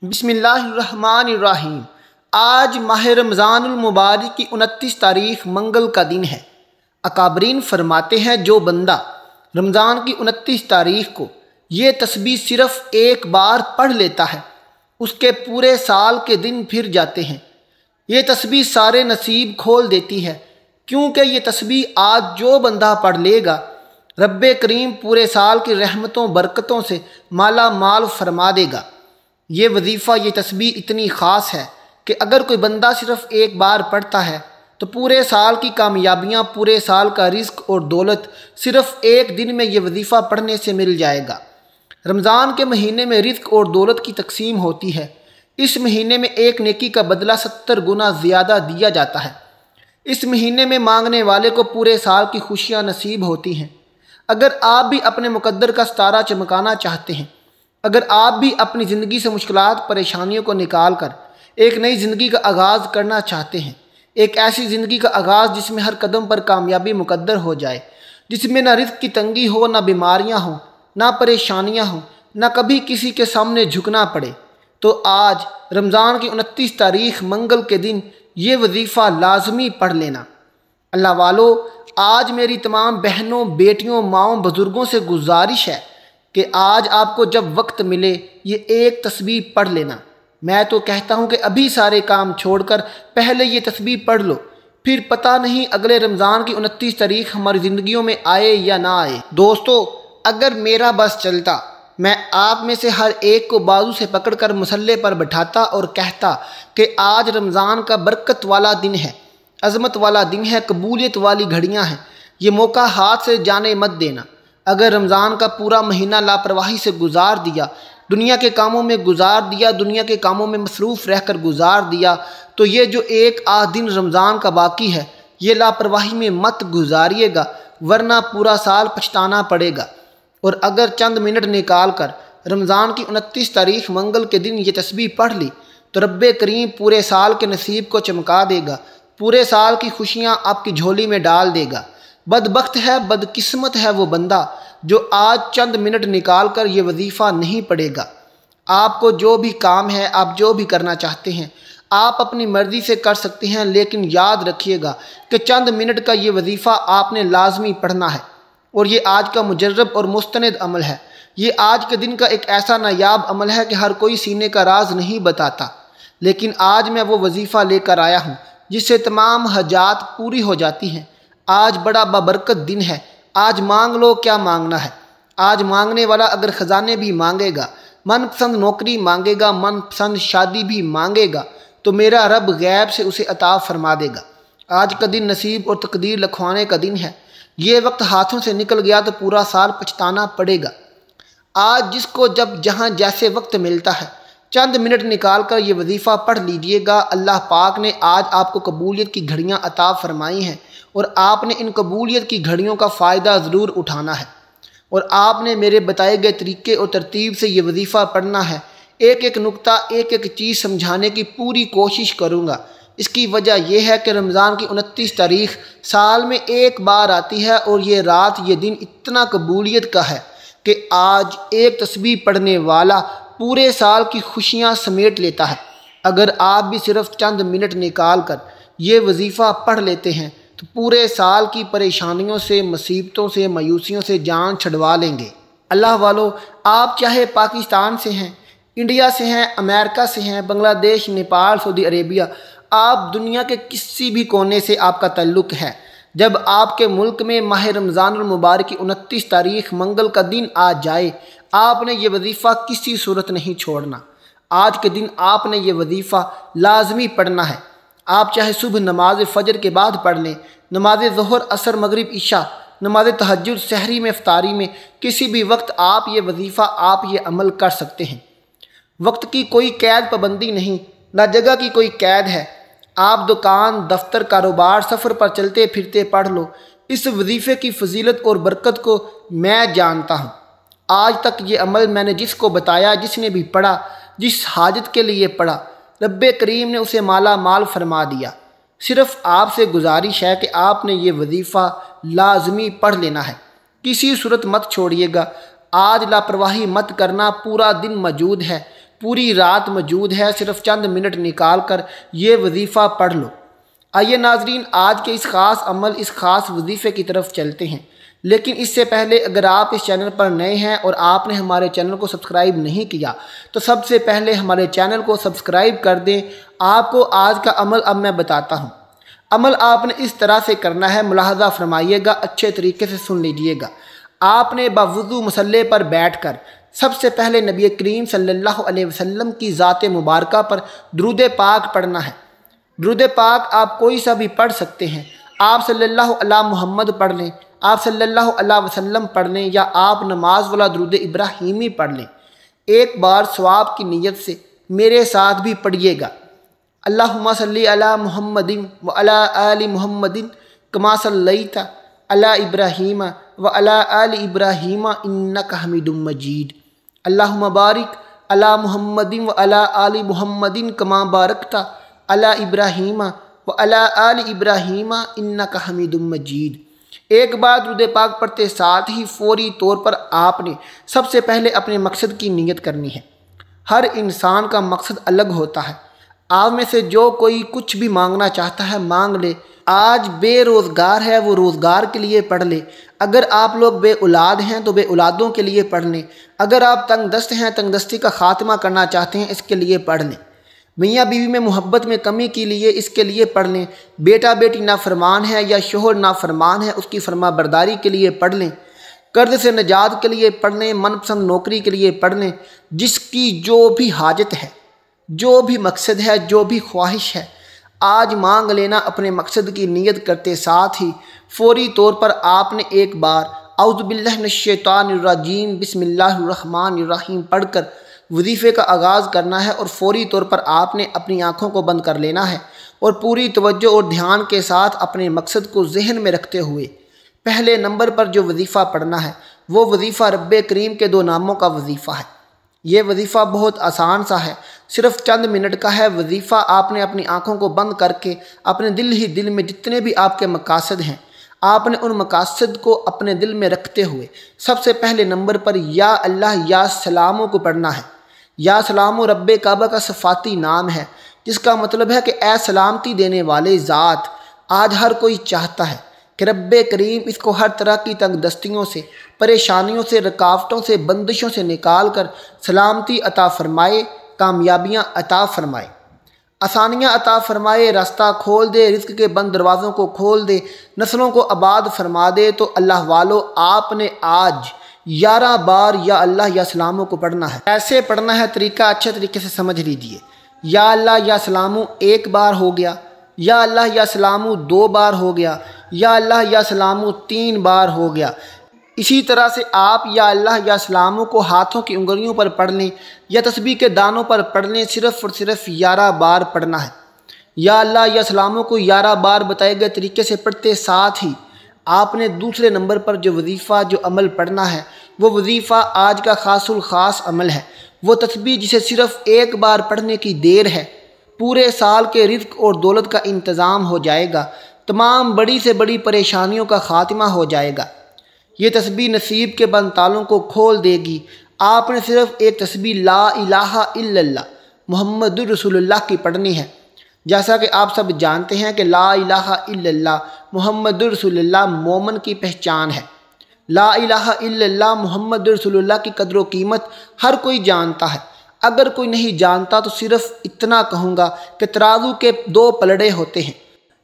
بسم اللہ الرحمن الرحیم۔ آج ماہ رمضان المبارک کی 29 تاریخ منگل کا دن ہے۔ اکابرین فرماتے ہیں جو بندہ رمضان کی 29 تاریخ کو یہ تسبیح صرف ایک بار پڑھ لیتا ہے اس کے پورے سال کے دن پھر جاتے ہیں۔ یہ تسبیح سارے نصیب کھول دیتی ہے، کیونکہ یہ تسبیح آج جو بندہ پڑھ لے گا رب کریم پورے سال کی رحمتوں برکتوں سے مالا مال فرما دے گا۔ یہ وظیفہ، یہ تسبیح اتنی خاص ہے کہ اگر کوئی بندہ صرف ایک بار پڑھتا ہے تو پورے سال کی کامیابیاں، پورے سال کا رزق اور دولت صرف ایک دن میں یہ وظیفہ پڑھنے سے مل جائے گا۔ رمضان کے مہینے میں رزق اور دولت کی تقسیم ہوتی ہے۔ اس مہینے میں ایک نیکی کا بدلہ 70 گنا زیادہ دیا جاتا ہے۔ اس مہینے میں مانگنے والے کو پورے سال کی خوشیاں نصیب ہوتی ہیں۔ اگر آپ بھی اپنے مقدر کا ستارہ چمکانا چاہتے ہیں، اگر آپ بھی اپنی زندگی سے مشکلات پریشانیوں کو نکال کر ایک نئی زندگی کا آغاز کرنا چاہتے ہیں، ایک ایسی زندگی کا آغاز جس میں ہر قدم پر کامیابی مقدر ہو جائے، جس میں نہ رزق کی تنگی ہو، نہ بیماریاں ہوں، نہ پریشانیاں ہوں، نہ کبھی کسی کے سامنے جھکنا پڑے، تو آج رمضان کی 29 تاریخ منگل کے دن یہ وظیفہ لازمی پڑھ لینا۔ اللہ والو، آج میری تمام بہنوں، بیٹیوں، ماؤں، بزرگوں سے گزارش ہے کہ آج آپ کو جب وقت ملے یہ ایک تسبیح پڑھ لینا۔ میں تو کہتا ہوں کہ ابھی سارے کام چھوڑ کر پہلے یہ تسبیح پڑھ لو، پھر پتہ نہیں اگلے رمضان کی 29 تاریخ ہماری زندگیوں میں آئے یا نہ آئے۔ دوستو، اگر میرا بس چلتا میں آپ میں سے ہر ایک کو بازو سے پکڑ کر مصلے پر بٹھاتا اور کہتا کہ آج رمضان کا برکت والا دن ہے، عظمت والا دن ہے، قبولیت والی گھڑیاں ہیں، یہ موقع ہاتھ سے جانے مت دینا۔ اگر رمضان کا پورا مہینہ لاپرواہی سے گزار دیا، دنیا کے کاموں میں گزار دیا، دنیا کے کاموں میں مصروف رہ کر گزار دیا، تو یہ جو ایک آدھ دن رمضان کا باقی ہے یہ لاپرواہی میں مت گزاریے گا، ورنہ پورا سال پچھتانا پڑے گا۔ اور اگر چند منٹ نکال کر رمضان کی 29 تاریخ منگل کے دن یہ تسبیح پڑھ لی تو رب کریم پورے سال کے نصیب کو چمکا دے گا، پورے سال کی خوشیاں آپ کی جھولی میں ڈال دے گا۔ بدبخت ہے، بدقسمت ہے وہ بندہ جو آج چند منٹ نکال کر یہ وظیفہ نہیں پڑھے گا۔ آپ کو جو بھی کام ہے، آپ جو بھی کرنا چاہتے ہیں، آپ اپنی مرضی سے کر سکتے ہیں، لیکن یاد رکھیے گا کہ چند منٹ کا یہ وظیفہ آپ نے لازمی پڑھنا ہے، اور یہ آج کا مجرب اور مستند عمل ہے۔ یہ آج کے دن کا ایک ایسا نایاب عمل ہے کہ ہر کوئی سینے کا راز نہیں بتاتا، لیکن آج میں وہ وظیفہ لے کر آیا ہوں جس سے تمام حاجات پوری ہو جاتی ہیں۔ آج بڑا بابرکت دن ہے، آج مانگ لو کیا مانگنا ہے۔ آج مانگنے والا اگر خزانے بھی مانگے گا، من پسند نوکری مانگے گا، من پسند شادی بھی مانگے گا، تو میرا رب غیب سے اسے عطا فرما دے گا۔ آج کا دن نصیب اور تقدیر لکھوانے کا دن ہے۔ یہ وقت ہاتھوں سے نکل گیا تو پورا سال پچھتانا پڑے گا۔ آج جس کو جب جہاں جیسے وقت ملتا ہے چند منٹ نکال کر یہ وظیفہ پڑھ لیجئے گا۔ اللہ پاک نے آج آپ کو قبولیت کی گھڑیاں عطا فرمائی ہیں، اور آپ نے ان قبولیت کی گھڑیوں کا فائدہ ضرور اٹھانا ہے، اور آپ نے میرے بتائے گئے طریقے اور ترتیب سے یہ وظیفہ پڑھنا ہے۔ ایک ایک نقطہ، ایک ایک چیز سمجھانے کی پوری کوشش کروں گا۔ اس کی وجہ یہ ہے کہ رمضان کی 29 تاریخ سال میں ایک بار آتی ہے، اور یہ رات، یہ دن اتنا قبولیت کا ہے کہ آج ایک تسبیح پڑھنے والا پورے سال کی خوشیاں سمیٹ لیتا ہے۔ اگر آپ بھی صرف چند منٹ نکال کر یہ وظیفہ پڑھ لیتے ہیں تو پورے سال کی پریشانیوں سے، مصیبتوں سے، مایوسیوں سے جان چھڑوا لیں گے۔ اللہ والو، آپ چاہے پاکستان سے ہیں، انڈیا سے ہیں، امریکہ سے ہیں، بنگلہ دیش، نیپال، سعودی عربیہ، آپ دنیا کے کسی بھی کونے سے آپ کا تعلق ہے، جب آپ کے ملک میں ماہ رمضان المبارک کی 29 تاریخ منگل کا دن آ جائے، آپ نے یہ وظیفہ کسی صورت نہیں چھوڑنا۔ آج کے دن آپ نے یہ وظیفہ لازمی پڑھنا ہے۔ آپ چاہے صبح نماز فجر کے بعد پڑھ لیں، نماز ظہر، عصر، مغرب، عشاء، نماز تہجد، سحری میں، افطاری میں، کسی بھی وقت آپ یہ وظیفہ، آپ یہ عمل کر سکتے ہیں۔ وقت کی کوئی قید پابندی نہیں، نہ جگہ کی کوئی قید ہے۔ آپ دکان، دفتر، کاروبار، سفر پر چلتے پھرتے پڑھ لو۔ اس وظیفے کی فضیلت اور برکت کو میں جانتا ہوں۔ آج تک یہ عمل میں نے جس کو بتایا، جس نے بھی پڑھا، جس حاجت کے لیے پڑھا، رب کریم نے اسے مالا مال فرما دیا۔ صرف آپ سے گزارش ہے کہ آپ نے یہ وظیفہ لازمی پڑھ لینا ہے، کسی صورت مت چھوڑیے گا۔ آج لاپرواہی مت کرنا، پورا دن موجود ہے، پوری رات موجود ہے، صرف چند منٹ نکال کر یہ وظیفہ پڑھ لو۔ آئیے ناظرین، آج کے اس خاص عمل، اس خاص وظیفے کی طرف چلتے ہیں، لیکن اس سے پہلے اگر آپ اس چینل پر نئے ہیں اور آپ نے ہمارے چینل کو سبسکرائب نہیں کیا تو سب سے پہلے ہمارے چینل کو سبسکرائب کر دیں۔ آپ کو آج کا عمل اب میں بتاتا ہوں۔ عمل آپ نے اس طرح سے کرنا ہے، ملاحظہ فرمائیے گا، اچھے طریقے سے سن لیجئے گا۔ آپ نے باوضو مصلی پر بیٹھ کر سب سے پہلے نبی کریم صلی اللہ علیہ وسلم کی ذات مبارکہ پر درود پاک پڑھنا ہے۔ درود پاک آپ کوئی سا بھی پڑھ سکتے ہیں۔ آپ صلی اللہ علیہ محمد پڑھ لیں، آپ صلی اللہ علیہ وسلم پڑھ لیں، یا آپ نماز والا درود ابراہیمی پڑھ لیں۔ ایک بار ثواب کی نیت سے میرے ساتھ بھی پڑھیے گا۔ اللہم صلی علی محمد و علی آل محمد کما صلیت علی ابراہیم و علی آل ابراہیم انک حمید مجید۔ اللہم بارک علی محمد و علی آل محمد کما بارکت علی ابراہیم و علی آل ابراہیم انک حمید مجید۔ ایک بار درود پاک پڑھتے ساتھ ہی فوری طور پر آپ نے سب سے پہلے اپنے مقصد کی نیت کرنی ہے۔ ہر انسان کا مقصد الگ ہوتا ہے۔ آپ میں سے جو کوئی کچھ بھی مانگنا چاہتا ہے مانگ لے۔ آج بے روزگار ہے وہ روزگار کے لیے پڑھ لے۔ اگر آپ لوگ بے اولاد ہیں تو بے اولادوں کے لیے پڑھ لیں۔ اگر آپ تنگ دست ہیں، تنگ دستی کا خاتمہ کرنا چاہتے ہیں، اس کے لیے پڑھ لیں۔ میاں بیوی میں محبت میں کمی کے لیے اس کے لیے پڑھ لیں۔ بیٹا بیٹی نافرمان ہے یا شوہر نافرمان ہے، اس کی فرما برداری کے لیے پڑھ لیں۔ قرض سے نجات کے لیے پڑھ لیں، من پسند نوکری کے لیے پڑھ لیں۔ جس کی جو بھی حاجت ہے، جو بھی مقصد ہے، جو بھی خواہش ہے، آج مانگ لینا۔ اپنے مقصد کی نیت کرتے ساتھ ہی فوری طور پر آپ نے ایک بار اعوذ باللہ من الشیطان الرجیم بسم اللہ الرحمن الرحیم پڑھ کر وظیفے کا آغاز کرنا ہے، اور فوری طور پر آپ نے اپنی آنکھوں کو بند کر لینا ہے اور پوری توجہ اور دھیان کے ساتھ اپنے مقصد کو ذہن میں رکھتے ہوئے پہلے نمبر پر جو وظیفہ پڑھنا ہے وہ وظیفہ رب کریم کے 2 ناموں کا وظیفہ ہے۔ یہ وظیفہ بہت آسان سا ہے، صرف چند منٹ کا ہے۔ وظیفہ آپ نے اپنی آنکھوں کو بند کر کے اپنے دل ہی دل میں جتنے بھی آپ کے مقاصد ہیں، آپ نے ان مقاصد کو اپنے دل میں رکھتے ہوئے سب سے پہلے نمبر پر یا اللہ یا سلاموں کو پڑھنا ہے۔ یا سلام رب کعبہ کا صفاتی نام ہے، جس کا مطلب ہے کہ اے سلامتی دینے والے ذات۔ آج ہر کوئی چاہتا ہے کہ رب کریم اس کو ہر طرح کی تنگ دستیوں سے، پریشانیوں سے، رکاوٹوں سے، بندشوں سے نکال کر سلامتی عطا فرمائے، کامیابیاں عطا فرمائے، آسانیاں عطا فرمائے، راستہ کھول دے، رزق کے بند دروازوں کو کھول دے، نسلوں کو آباد فرما دے۔ تو اللہ والو، آپ نے آج 11 بار یا اللہ یا سلاموں کو پڑھنا ہے۔ ایسے پڑھنا ہے، طریقہ اچھے طریقے سے سمجھ لیجئے۔ یا اللہ یا سلاموں 1 بار ہو گیا، یا اللہ یا سلاموں 2 بار ہو گیا، یا اللہ یا سلاموں 3 بار ہو گیا۔ اسی طرح سے آپ یا اللہ یا سلاموں کو ہاتھوں کی انگلیوں پر پڑھ لیں یا تسبیح کے دانوں پر پڑھ لیں، صرف اور صرف 11 بار پڑھنا ہے۔ یا اللہ یا سلاموں کو 11 بار بتائے گئے طریقے سے پڑھتے ساتھ ہی آپ نے دوسرے نمبر پر جو وظیفہ، جو عمل پڑھنا ہے، وہ وظیفہ آج کا خاص الخاص عمل ہے۔ وہ تسبیح جسے صرف 1 بار پڑھنے کی دیر ہے، پورے سال کے رزق اور دولت کا انتظام ہو جائے گا، تمام بڑی سے بڑی پریشانیوں کا خاتمہ ہو جائے گا۔ یہ تسبیح نصیب کے بند تالوں کو کھول دے گی۔ آپ نے صرف ایک تسبیح لا الہ الا اللہ محمد رسول اللہ کی پڑھنی ہے۔ جیسا کہ آپ سب جانتے ہیں کہ لا الہ الا اللہ محمد رسول اللہ مومن کی پہچان ہے۔ لا الہ الا اللہ محمد رسول اللہ کی قدر و قیمت ہر کوئی جانتا ہے۔ اگر کوئی نہیں جانتا تو صرف اتنا کہوں گا کہ ترازو کے 2 پلڑے ہوتے ہیں۔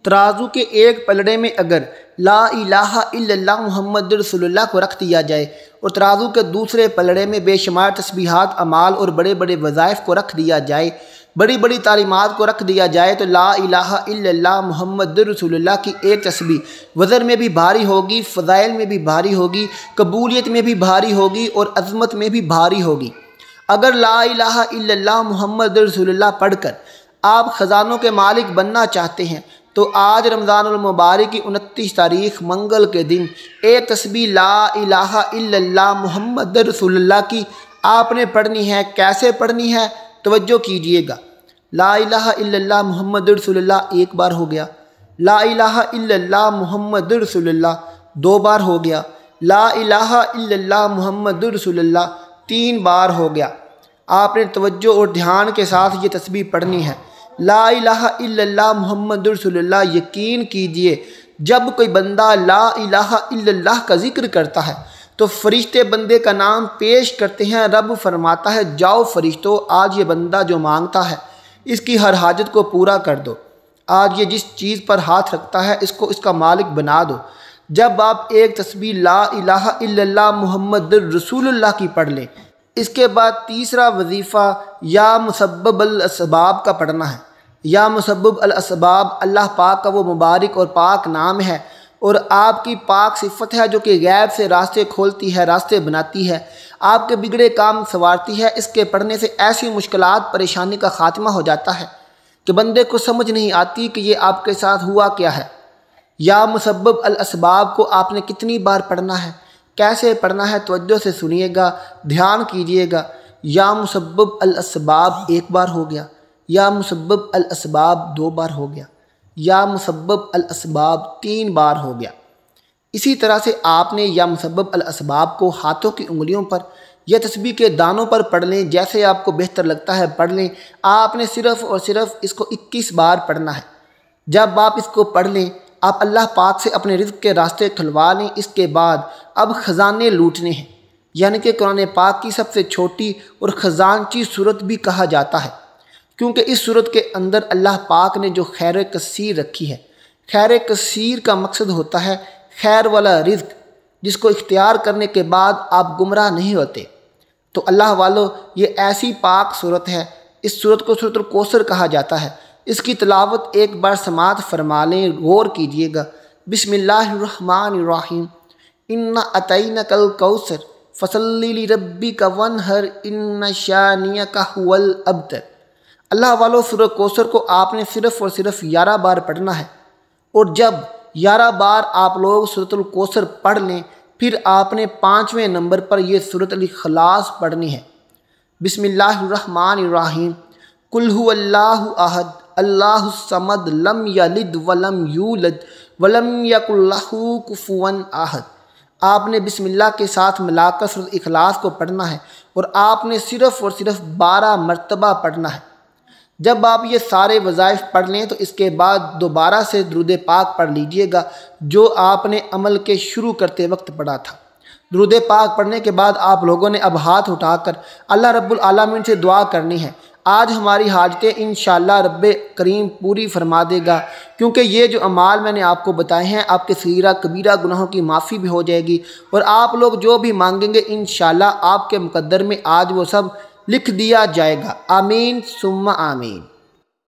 ترازو کے ایک پلڑے میں اگر لا الہ الا اللہ محمد رسول اللہ کو رکھ دیا جائے اور ترازو کے دوسرے پلڑے میں بے شمار تسبیحات، اعمال اور بڑے بڑے وظائف کو رکھ دیا جائے، بڑی بڑی تعلیمات کو رکھ دیا جائے، تو لا الہ الا اللہ محمد رسول اللہ کی ایک تسبیح وزن میں بھی بھاری ہوگی، فضائل میں بھی بھاری ہوگی، قبولیت میں بھی بھاری ہوگی اور عظمت میں بھی بھاری ہوگی۔ اگر لا الہ الا اللہ محمد رسول اللہ پڑھ کر آپ خزانوں کے مالک بننا چاہتے ہیں تو آج رمضان المبارک کی 29 تاریخ منگل کے دن ایک تسبیح لا الہ الا اللہ محمد رسول اللہ کی آپ نے پڑھنی ہے۔ کیسے پڑھنی ہے؟ توجہ کیجئے گا۔ لا الہ الا اللہ محمد رسول اللہ 1 بار ہو گیا، لا الہ الا اللہ محمد رسول اللہ 2 بار ہو گیا، لا الہ الا اللہ محمد رسول اللہ 3 بار ہو گیا۔ آپ نے توجہ اور دھیان کے ساتھ یہ تسبیح پڑھنی ہے۔ لا الہ الا اللہ محمد رسول اللہ۔ یقین کیجئے جب کوئی بندہ لا الہ الا اللہ کا ذکر کرتا ہے تو فرشتے بندے کا نام پیش کرتے ہیں۔ رب فرماتا ہے جاؤ فرشتوں، آج یہ بندہ جو مانگتا ہے اس کی ہر حاجت کو پورا کر دو۔ آج یہ جس چیز پر ہاتھ رکھتا ہے اس کو اس کا مالک بنا دو۔ جب آپ ایک تسبیح لا الہ الا اللہ محمد رسول اللہ کی پڑھ لیں، اس کے بعد تیسرا وظیفہ یا مسبب الاسباب کا پڑھنا ہے۔ یا مسبب الاسباب اللہ پاک کا وہ مبارک اور پاک نام ہے اور آپ کی پاک صفت ہے جو کہ غیب سے راستے کھولتی ہے، راستے بناتی ہے، آپ کے بگڑے کام سنوارتی ہے۔ اس کے پڑھنے سے ایسی مشکلات پریشانی کا خاتمہ ہو جاتا ہے کہ بندے کو سمجھ نہیں آتی کہ یہ آپ کے ساتھ ہوا کیا ہے۔ یا مسبب الاسباب کو آپ نے کتنی بار پڑھنا ہے، کیسے پڑھنا ہے، توجہ سے سنیے گا، دھیان کیجئے گا۔ یا مسبب الاسباب ایک بار ہو گیا، یا مسبب الاسباب 2 بار ہو گیا، یا مسبب الاسباب 3 بار ہو گیا۔ اسی طرح سے آپ نے یا مسبب الاسباب کو ہاتھوں کی انگلیوں پر یا تسبیح کے دانوں پر پڑھ لیں، جیسے آپ کو بہتر لگتا ہے پڑھ لیں۔ آپ نے صرف اور صرف اس کو 21 بار پڑھنا ہے۔ جب آپ اس کو پڑھ لیں آپ اللہ پاک سے اپنے رزق کے راستے کھلوا لیں۔ اس کے بعد اب خزانے لوٹنے ہیں، یعنی کہ قرآن پاک کی سب سے چھوٹی اور خزانچی صورت بھی کہا جاتا ہے، کیونکہ اس صورت کے اندر اللہ پاک نے جو خیر کثیر رکھی ہے۔ خیر کثیر کا مقصد ہوتا ہے خیر والا رزق، جس کو اختیار کرنے کے بعد آپ گمراہ نہیں ہوتے۔ تو اللہ والو یہ ایسی پاک صورت ہے، اس صورت کو سورۃ الکوثر کہا جاتا ہے۔ اس کی تلاوت ایک بار سماعت فرما لیں، غور کیجئے گا۔ بسم اللہ الرحمن الرحیم۔ انا اعطیناک الکوثر فصلی لربک وانحر ان شانئک ھو الابتر۔ اللہ والو سورۃ کوثر کو آپ نے صرف اور صرف 11 بار پڑھنا ہے، اور جب 11 بار آپ لوگ سورۃ الکوثر پڑھ لیں پھر آپ نے 5ویں نمبر پر یہ سورۃ الاخلاص پڑھنی ہے۔ بسم اللہ الرحمن الرحیم۔ قل ھو اللہ احد اللہ الصمد لم یلد ولم یولد ولم یکن لہ کفوا احد۔ آپ نے بسم اللہ کے ساتھ ملا کر سورۃ اخلاص کو پڑھنا ہے، اور آپ نے صرف اور صرف 12 مرتبہ پڑھنا ہے۔ جب آپ یہ سارے وظائف پڑھ لیں تو اس کے بعد دوبارہ سے درود پاک پڑھ لیجئے گا جو آپ نے عمل کے شروع کرتے وقت پڑھا تھا۔ درود پاک پڑھنے کے بعد آپ لوگوں نے اب ہاتھ اٹھا کر اللہ رب العالمین سے دعا کرنی ہے۔ آج ہماری حاجتیں انشاءاللہ رب کریم پوری فرما دے گا، کیونکہ یہ جو اعمال میں نے آپ کو بتائے ہیں آپ کے صغیرہ کبیرہ گناہوں کی معافی بھی ہو جائے گی، اور آپ لوگ جو بھی مانگیں گے انشاءاللہ آپ کے مقدر میں آج وہ سب لکھ دیا جائے گا۔ آمین ثم آمین۔